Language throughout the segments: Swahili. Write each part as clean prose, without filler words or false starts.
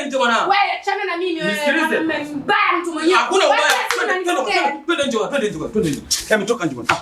nje bwana. Wewe achana na mimi wewe. Mbaya mtu mwenyewe. Hakuna ubaya. Twende nje. Hebu toka nje bwana.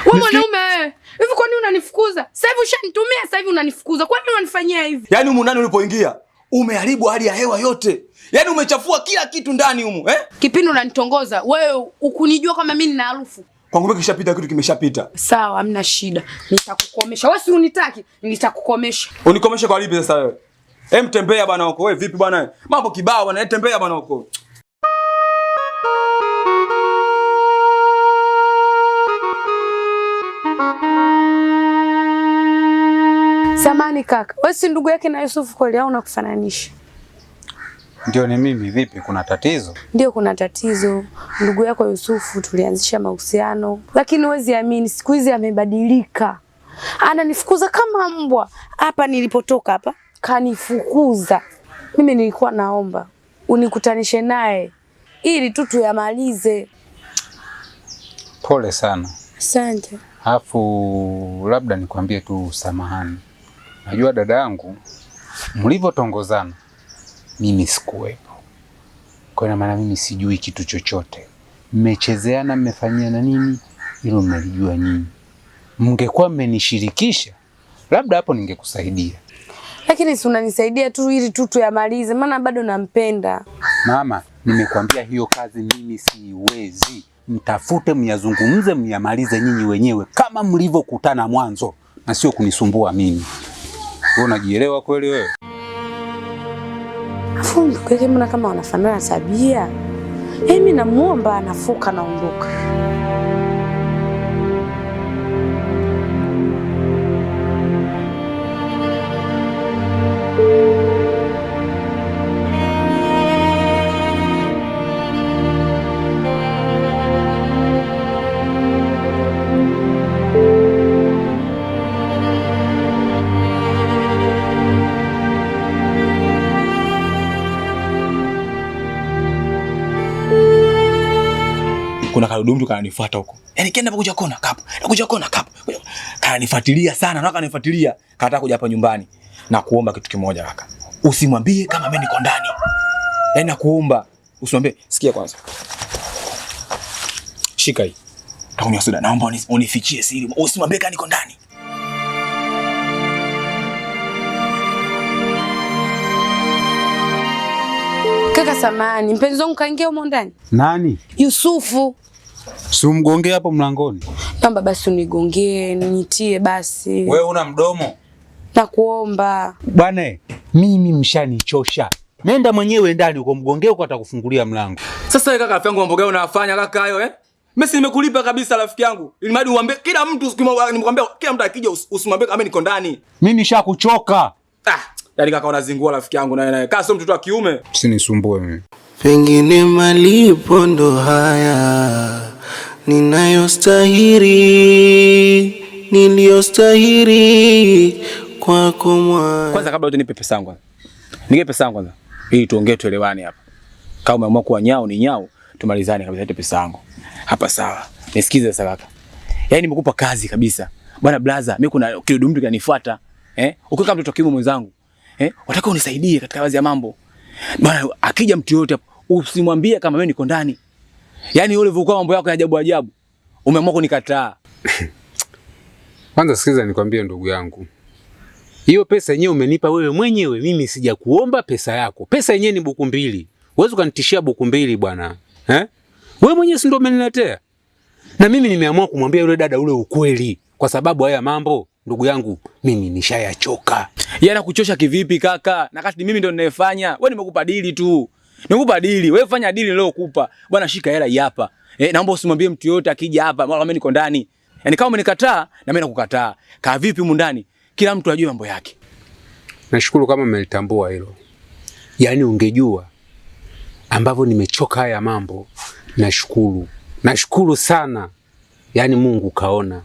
Wewe mwanaume wewe. Hivi kwa nini unanifukuza? Sasa hivi ushanitumia, sasa hivi unanifukuza. Kwa nini unanifanyia hivi? Yaani humu ndani ulipoingia, umeharibu hali ya hewa yote. Yaani umechafua kila kitu ndani humu, eh? Kipindi unanitongoza, wewe ukunijua kama mimi nina harufu. Kwangu mimi kishapita kitu kimeshapita. Sawa, hamna shida. Nitakukomesha. Wewe si unitaki, nitakukomesha. Unikomeshe kwa lipi sasa wewe? Tembea bwana huko. Wewe vipi bwana? Mambo kibao bwana, tembea bwana huko. Samani kaka, wewe si ndugu yake na Yusufu kweli au unakufananisha? Ndio ni mimi. Vipi, kuna tatizo? Ndio kuna tatizo. Ndugu yako Yusufu tulianzisha mahusiano, lakini huwezi amini siku hizi amebadilika. Ananifukuza kama mbwa. Hapa nilipotoka hapa kanifukuza. Mimi nilikuwa naomba unikutanishe naye ili tu tuyamalize. Pole sana. Asante. Alafu labda nikwambie tu samahani. Najua dada yangu mlivyotongozana mimi sikuwepo. Kwa maana mimi sijui kitu chochote. Mmechezeana, mmefanyiana nini? Hilo mnalijua nyinyi. Mngekuwa mmenishirikisha, labda hapo ningekusaidia. Lakini si unanisaidia tu ili tu tuyamalize, maana bado nampenda. Mama, nimekwambia hiyo kazi mimi siwezi. Mtafute, myazungumze, myamalize nyinyi wenyewe kama mlivyokutana mwanzo na sio kunisumbua mimi. Wewe unajielewa kweli wewe? Afu ndugu yake mbona kama wanafanana tabia? Mimi namuomba anafuka naondoka. Kuna karudu mtu kananifuata huko. Yaani kienda hapo kuja kona kapo. Nakuja kona kapo. Kananifuatilia sana, na kananifuatilia. Kataka kuja hapa nyumbani. Na kuomba kitu kimoja kaka. Usimwambie kama mimi niko ndani. Yaani nakuomba usimwambie. Sikia kwanza. Shika hii. Takunywa soda. Naomba unifichie siri. Usimwambie kama niko ndani. Kaka samani, mpenzi wangu kaingia humo ndani. Nani? Yusufu. Si umgongee hapo mlangoni. Naomba basi unigongee, nitie basi. Wewe una mdomo? Nakuomba. Bwana, mimi mshanichosha. Nenda mwenyewe ndani uko mgongee uko atakufungulia mlango. Sasa wewe kaka, rafiki yangu mambo gani unafanya kaka hayo eh? Mimi si nimekulipa kabisa rafiki yangu. Ili mradi uambie kila mtu nimkwambia kila mtu akija usimwambie kama niko ndani. Mimi nishakuchoka. Yaani kaka unazingua rafiki yangu naye. Kaka sio mtoto wa kiume. Usinisumbue mimi. Pengine malipo ndo haya ninayostahili, niliyostahili kwako mwana. Kwanza kabla utanipe pesa yangu. Nige pesa yangu kwanza. Ili tuongee tuelewane hapa. Kama umeamua kuwa nyao ni nyao, tumalizane kabisa nipe pesa yangu. Hapa sawa. Nisikize sasa kaka. Yaani nimekupa kazi kabisa. Bwana blaza, mimi kuna kidudu mtu kanifuata. Ukiwa mtoto kiume mwenzangu. Wataka unisaidie katika baadhi ya mambo. Bwana akija mtu yote usimwambie kama mimi niko ndani. Yaani yule vukua mambo yako ya ajabu ajabu. Umeamua kunikataa. Kwanza sikiza nikwambie ndugu yangu. Hiyo pesa yenyewe umenipa wewe mwenyewe, mimi sijakuomba pesa yako. Pesa yenyewe ni buku 2. Uweze kunitishia buku 2 bwana. Wewe mwenyewe si ndio umeniletea? Na mimi nimeamua kumwambia yule dada ule ukweli kwa sababu haya mambo ndugu yangu mimi nishayachoka. Yeye anakuchosha kivipi kaka? Na kati mimi ndio ninayefanya. Wewe nimekupa dili tu. Nimekupa dili. Wewe fanya dili nilokupa. Bwana shika hela hii hapa. Naomba usimwambie mtu yote akija hapa mara mimi niko ndani. Yaani kama umenikataa na mimi nakukataa. Kaa vipi humu ndani? Kila mtu ajue mambo yake. Nashukuru kama umelitambua hilo. Yaani ungejua ambavyo nimechoka haya mambo. Nashukuru. Nashukuru sana. Yaani Mungu kaona.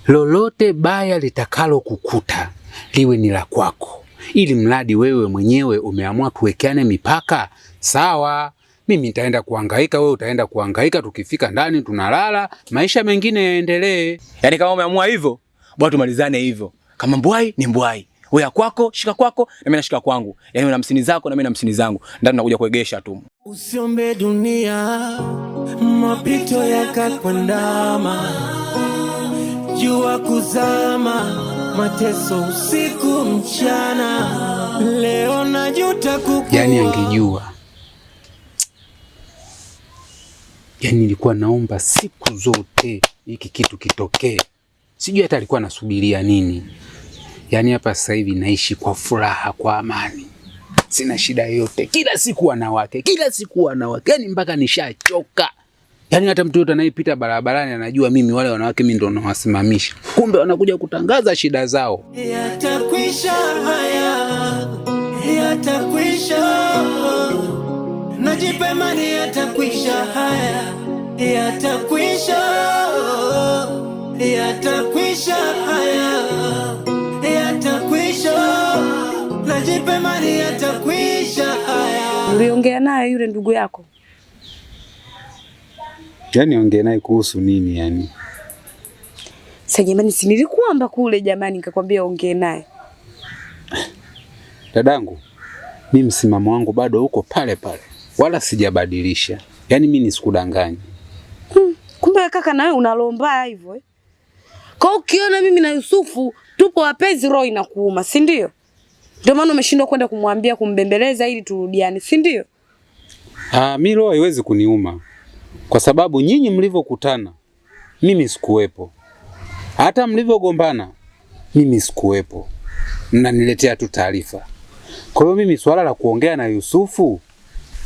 Lolote baya litakalo kukuta liwe ni la kwako. Ili mradi wewe mwenyewe umeamua tuwekeane mipaka, sawa. Mimi nitaenda kuhangaika, wewe utaenda kuhangaika, tukifika ndani tunalala, maisha mengine yaendelee. Yaani kama umeamua hivyo, bwana tumalizane hivyo. Kama mbwai ni mbwai. Wewe kwako, shika kwako, na mimi nashika kwangu. Yaani una 50 zako na mimi na 50 zangu. Ndio tunakuja kuegesha tu. Usiombe dunia mapito yakakwandama, jua kuzama, mateso usiku mchana, leo najuta kukua. Yaani angejua, yaani nilikuwa naomba siku zote hiki kitu kitokee. Sijui hata alikuwa anasubiria nini. Yaani hapa sasa hivi naishi kwa furaha, kwa amani. Sina shida yoyote. Kila siku wanawake, yaani mpaka nishachoka. Yaani hata mtu yote anayepita barabarani anajua mimi wale wanawake mimi ndo nawasimamisha. Kumbe wanakuja kutangaza shida zao. Yatakwisha haya, yatakwisha. Najipe imani yatakwisha haya, yatakwisha. Yatakwisha haya, yatakwisha. Najipe imani yatakwisha haya. Uliongea naye yule ndugu yako? Yaani ongea naye kuhusu nini yani? Sasa jamani, si nilikuomba kule jamani, nikakwambia ongea naye. Dadangu, mimi msimamo wangu bado uko pale pale. Wala sijabadilisha. Yaani mimi nisikudanganye. Kumbe kaka na wewe unalomba hivyo eh? Kwa ukiona mimi na Yusufu tupo wapenzi, roho inakuuma, si ndio? Ndio maana umeshindwa kwenda kumwambia, kumbembeleza ili turudiane, si ndio? Mimi roho haiwezi kuniuma. Kwa sababu nyinyi mlivyokutana mimi sikuwepo. Hata mlivyogombana mimi sikuwepo. Mnaniletea tu taarifa. Kwa hiyo mimi swala la kuongea na Yusufu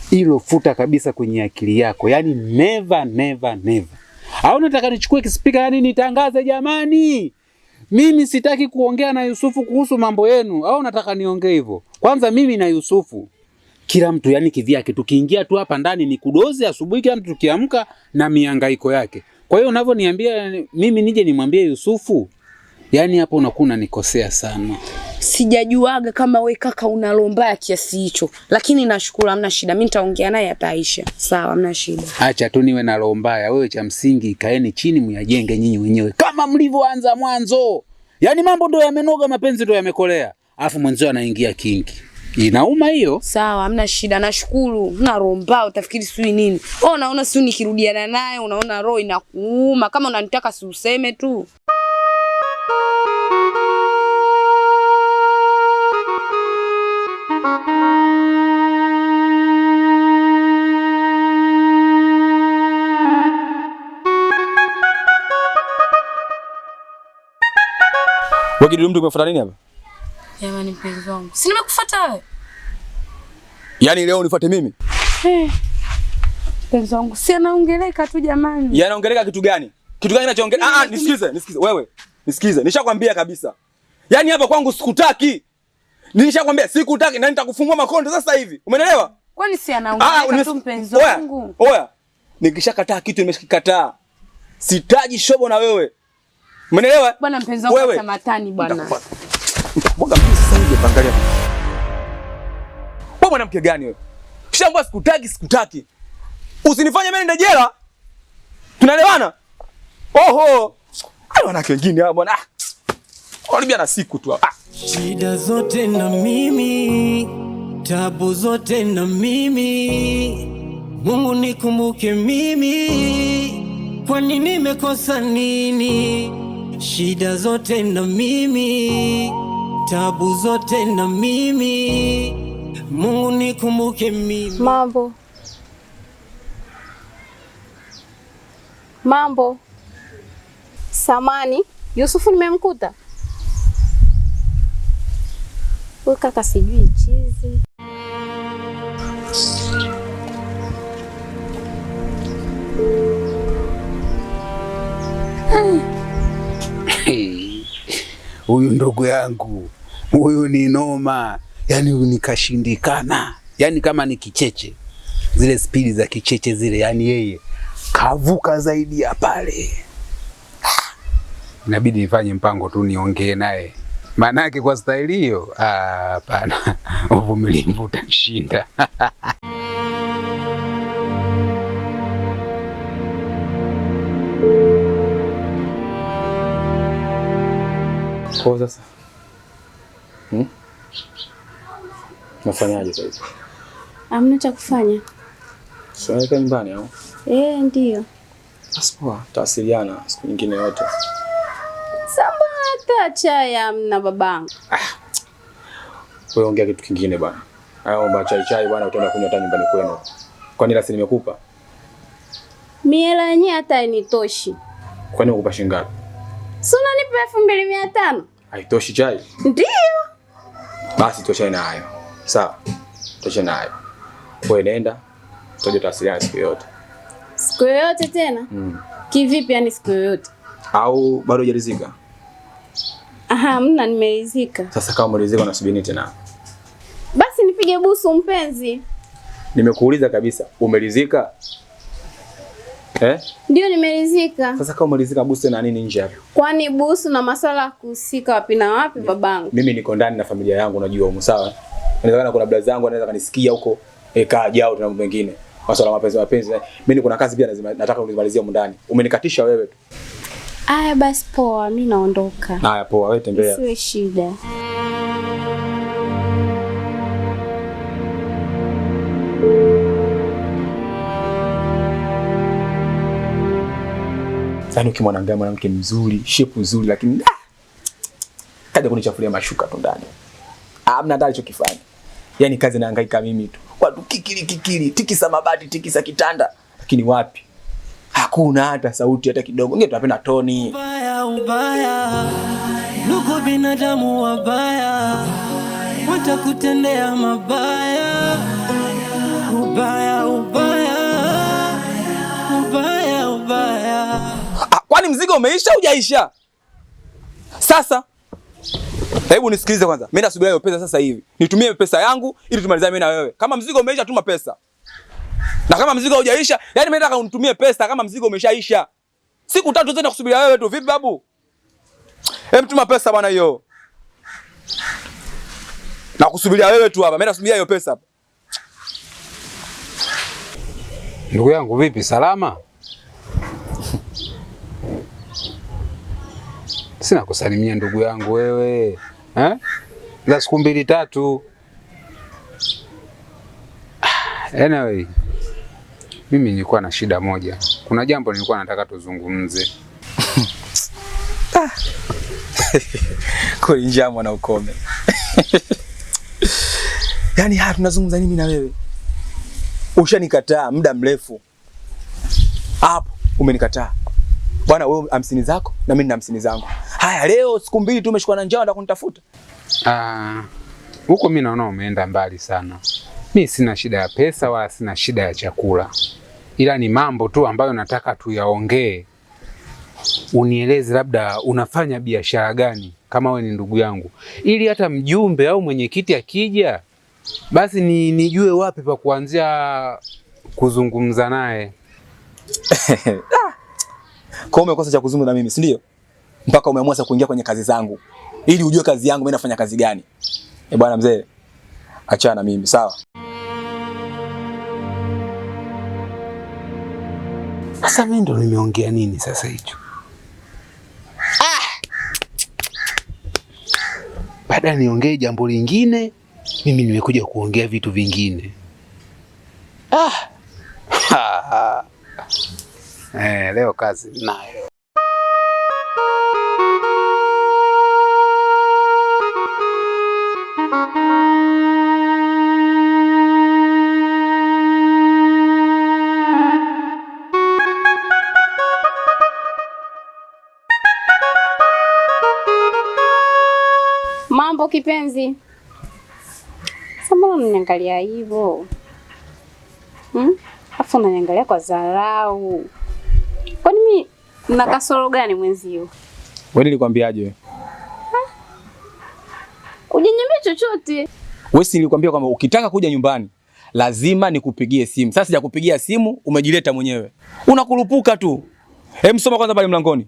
hilo futa kabisa kwenye akili yako. Yaani never never never. Au nataka nichukue kispika yani nitangaze jamani? Mimi sitaki kuongea na Yusufu kuhusu mambo yenu. Au nataka niongee hivyo? Kwanza mimi na Yusufu kila mtu yani kivyake, tukiingia tu hapa ndani ni kudozi asubuhi, kila mtu tukiamka na mihangaiko yake. Kwa hiyo unavyoniambia mimi nije nimwambie Yusufu, yani hapo unakuwa nikosea sana. Sijajuaga kama we kaka unalomba kiasi hicho, lakini nashukuru, hamna shida. Mimi nitaongea naye ataisha. Sawa, hamna shida. Acha tu niwe na roho mbaya. Wewe cha msingi kaeni chini myajenge nyinyi wenyewe kama mlivyoanza mwanzo. Yani mambo ndio yamenoga, mapenzi ndio yamekolea. Alafu mwanzo anaingia kinki. Inauma hiyo. Sawa, hamna shida. Nashukuru. Una roho mbaya, utafikiri sui nini? Unaona sio nikirudiana naye unaona roho inakuuma. Kama unanitaka si useme tu. Wewe mtu umefuata nini hapa? Jamani mpenzi wangu. Si nimekufuata wewe? Yaani leo unifuate mimi? Mpenzi wangu, si anaongeleka tu jamani. Yaani anaongeleka kitu gani? Kitu gani anachoongelea? Nisikize wewe. Nisikize. Nishakwambia kabisa. Yaani hapa kwangu sikutaki. Nishakwambia sikutaki na nitakufungua makondo sasa hivi. Umeelewa? Kwani si anaongeleka tu mpenzi wangu? Oya. Nikishakataa kitu nimeshakataa. Sitaji shobo na wewe. Umeelewa? Bwana mpenzi wangu tamatani bwana. Mbona mimi sasa hivi pangalia. Wewe mwanamke gani wewe? Kishaambia sikutaki. Usinifanye mimi nende jela. Tunaelewana? Oho. Ai wanawake wengine hapa bwana. Walibia na siku tu hapa. Shida zote na mimi, tabu zote na mimi. Mungu nikumbuke mimi. Kwani nimekosa nini? Shida zote na mimi, tabu zote na mimi. Mungu nikumbuke mimi. Mambo. Samani, Yusufu nimemkuta. Huyu kaka sijui chizi. Huyu ndugu yangu, huyu ni noma. Yaani huyu nikashindikana. Yaani kama ni kicheche. Zile spidi za kicheche zile, yaani yeye kavuka zaidi ya pale. Inabidi nifanye mpango tu niongee naye. Maana yake kwa staili hiyo, hapana. Uvumilivu utanishinda. Kwa sasa Nafanyaje sasa? Hamna cha kufanya. Sasa kaa nyumbani au? Ndio. Asipoa, tawasiliana siku nyingine yote. Samba hata chai hamna babangu. Wewe ongea kitu kingine bwana. Hayo chai bwana utaenda kunywa hata nyumbani kwenu. Kwani la si nimekupa? Miela yenyewe hata hainitoshi. Kwani ukupa shilingi ngapi? Si unanipa 2500? Haitoshi chai? Ndio. Basi tosha na hayo. Sawa. Tosha na hayo. Wewe nenda. Tuje tawasiliana siku yote. Siku yote tena? Kivipi yani siku yote? Au bado hujaridhika? Hamna, nimeridhika. Sasa kama umeridhika unasubiri tena? Basi nipige busu mpenzi. Nimekuuliza kabisa, umeridhika? Ndio nimeridhika. Sasa kama umeridhika busu na nini nje hapo? Kwani busu na masuala kuhusika wapi na wapi babangu? Mimi niko ndani na familia yangu unajua huko, sawa? Inawezekana kuna brada zangu anaweza kanisikia huko, kaa jao na mambo mengine. Masuala mapenzi. Mimi niko na kazi pia nataka unimalizie huko ndani. Umenikatisha wewe tu. Aya basi poa, mimi naondoka. Haya poa, wewe tembea. Siwe shida. Sasa ukimwangalia mwanamke mzuri, shape nzuri lakini kaja kunichafulia mashuka tu ndani. Hamna hata alichokifanya. Yaani kazi nahangaika mimi tu. Watu kikili, tikisa mabati, tikisa kitanda. Lakini wapi? Hakuna hata sauti hata kidogo. Ngine tunapenda toni. Ubaya. Ndugu binadamu wabaya. Watakutendea mabaya. Ubaya. Kwani mzigo umeisha au hujaisha? Sasa hebu nisikilize kwanza. Mimi nasubiria hiyo pesa sasa hivi. Nitumie pesa yangu ili tumalizane mimi na wewe. Kama mzigo umeisha tuma pesa. Na kama mzigo haujaisha, yani mimi nataka unitumie pesa kama mzigo umeshaisha. Siku 3 tena kusubiria wewe tu. Vipi babu? Tuma pesa bwana hiyo. Na kusubiria wewe tu hapa. Mimi nasubiria hiyo pesa hapa. Ndugu yangu vipi, salama? Sina kusalimia ndugu yangu wewe. Za siku 2-3. Anyway, mimi nilikuwa na shida moja. Kuna jambo nilikuwa nataka tuzungumze. Kwa njia mwana ukome. Yaani tunazungumza nini na wewe? Ushanikataa muda mrefu. Hapo umenikataa. Bwana wewe 50 zako na mimi na 50 zangu. Haya leo siku 2 tu umeshikwa na njaa unataka kunitafuta. Huko mimi naona umeenda mbali sana. Mimi sina shida ya pesa wala sina shida ya chakula. Ila ni mambo tu ambayo nataka tuyaongee. Unieleze labda unafanya biashara gani kama wewe ni ndugu yangu. Ili hata mjumbe au mwenyekiti akija basi nijue wapi pa kuanzia kuzungumza naye. Kwa umekosa cha kuzungumza na mimi, si ndio? Mpaka umeamua sasa kuingia kwenye kazi zangu. Ili ujue kazi yangu mimi nafanya kazi gani. Bwana mzee, achana mimi, sawa? Sasa mimi ndo nimeongea nini sasa hicho? Baada niongee jambo lingine, mimi nimekuja kuongea vitu vingine. Leo kazi nayo. Mambo kipenzi. Mbona unaniangalia hivyo? Afu unaniangalia kwa dharau. Kwani mimi nina kasoro gani mwenzio? Wewe nilikwambiaje wewe? Hujaniambia chochote. Wewe si nilikwambia kwamba ukitaka kuja nyumbani lazima nikupigie simu. Sasa sijakupigia simu, umejileta mwenyewe. Unakurupuka tu. Soma kwanza pale mlangoni.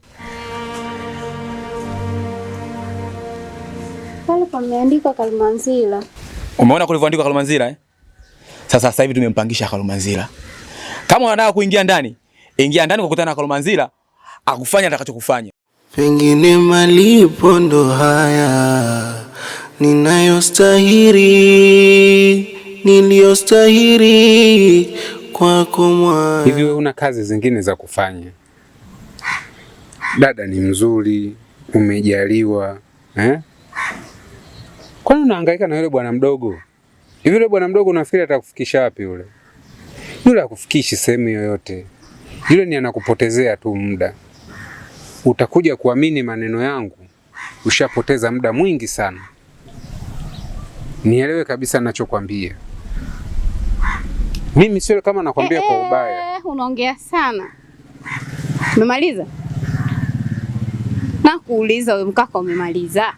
Pale pameandikwa Kalumanzila. Umeona kulivyoandikwa Kalumanzila Sasa hivi tumempangisha Kalumanzila. Kama unataka kuingia ndani, ingia ndani kukutana na Kalumanzila, akufanya atakachokufanya. Pengine malipo ndo haya, niliyostahili kwako mwana. Hivi wewe una kazi zingine za kufanya? Dada ni mzuri, umejaliwa, Kwani unahangaika na yule bwana mdogo? Hivi yule bwana mdogo unafikiri atakufikisha wapi yule? Yule hakufikishi sehemu yoyote. Yule ni anakupotezea tu muda. Utakuja kuamini maneno yangu, ushapoteza muda mwingi sana. Nielewe kabisa ninachokwambia. Mimi sio kama nakwambia kwa ubaya. Unaongea sana. Umemaliza? Nakuuliza wewe mkaka, umemaliza?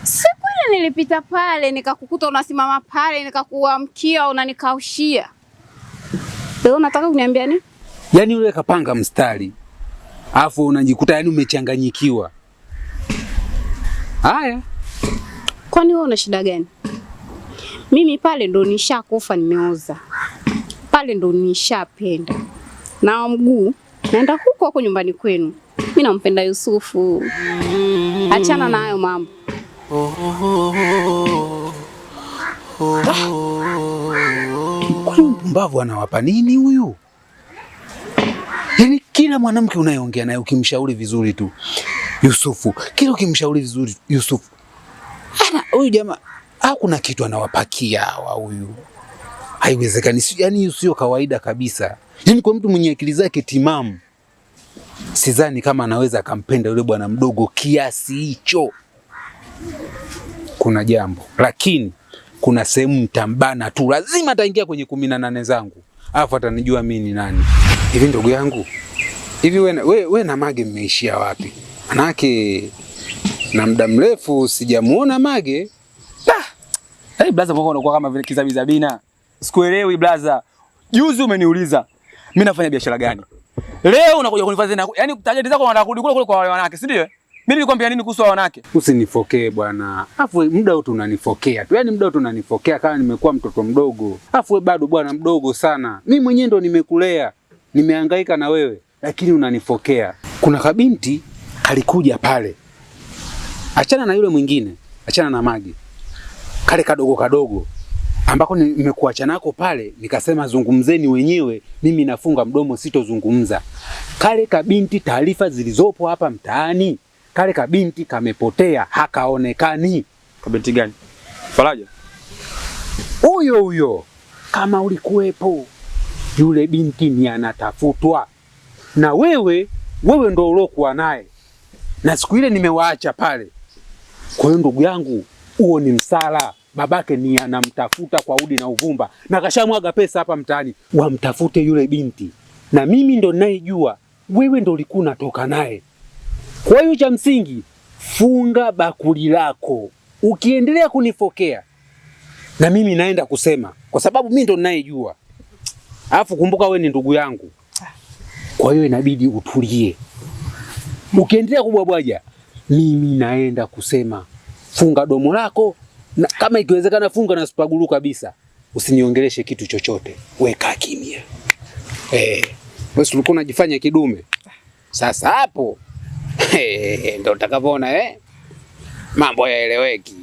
Siku ile nilipita pale nikakukuta unasimama pale, nikakuamkia unanikaushia. Leo unataka kuniambia nini? Yaani yule kapanga mstari, afu unajikuta yani umechanganyikiwa. Haya. Kwani wewe una shida gani? Mimi pale ndo nishakufa, nimeoza. Pale ndo nishapenda. Na mguu naenda huko nyumbani kwenu. Mimi nampenda Yusufu. Achana na hayo mambo. Mbavu anawapa nini huyu? Yaani kila mwanamke unayeongea naye ukimshauri vizuri tu Yusufu, kila ukimshauri vizuri Yusufu. Huyu jamaa hakuna kitu anawapakia hawa huyu. Haiwezekani, yaani sio kawaida kabisa. Yaani kwa mtu mwenye akili zake timamu, sidhani kama anaweza akampenda yule bwana mdogo kiasi hicho. Kuna jambo, lakini kuna sehemu mtambana tu, lazima ataingia kwenye 18 zangu. Alafu atanijua mimi ni nani. Hivi ndugu yangu, hivi we na Mage mmeishia wapi? Manake na muda mrefu sijamuona Mage. Hey blaza, mbona unakuwa kama vile kizabizabina? Sikuelewi blaza. Juzi umeniuliza mimi nafanya biashara gani? Leo unakuja kunifanya tena. Yaani tajiri zako wanataka kurudi kule kwa wale wanawake, si ndio? Mimi nilikwambia nini kuhusu wanawake? Usinifokee bwana. Afu muda wote unanifokea tu. Yaani muda wote unanifokea kama nimekuwa mtoto mdogo. Afu bado bwana mdogo sana. Mimi mwenyewe ndo nimekulea. Nimehangaika na wewe, lakini unanifokea. Kuna kabinti alikuja pale. Achana na yule mwingine, achana na Mage. Kale kadogo ambako nimekuacha nako pale, nikasema zungumzeni wenyewe, mimi nafunga mdomo, sitozungumza. Kale kabinti, taarifa zilizopo hapa mtaani, kale kabinti kamepotea, hakaonekani. Kabinti gani? Faraja? Huyo kama ulikuwepo, yule binti ni anatafutwa. Na wewe ndo ulokuwa naye. Na siku ile nimewaacha pale. Kwa hiyo ndugu yangu, huo ni msala. Babake ni anamtafuta kwa udi na uvumba. Na kashamwaga pesa hapa mtaani. Wamtafute yule binti. Na mimi ndo ninayejua, wewe ndo ulikuwa unatoka naye. Kwa hiyo cha msingi, funga bakuli lako. Ukiendelea kunifokea, na mimi naenda kusema. Kwa sababu mimi ndo ninayejua. Alafu kumbuka wewe ni ndugu yangu. Kwa hiyo inabidi utulie. Ukiendelea kubwabwaja, mimi naenda kusema. Funga domo lako, na kama ikiwezekana funga na spagulu kabisa. Usiniongeleshe kitu chochote. Weka kimya. Wewe ulikuwa unajifanya kidume. Sasa hapo ndio utakavyoona mambo yaeleweki.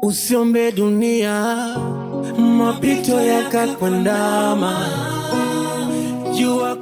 Usiombe dunia mapito yakakwandama, jua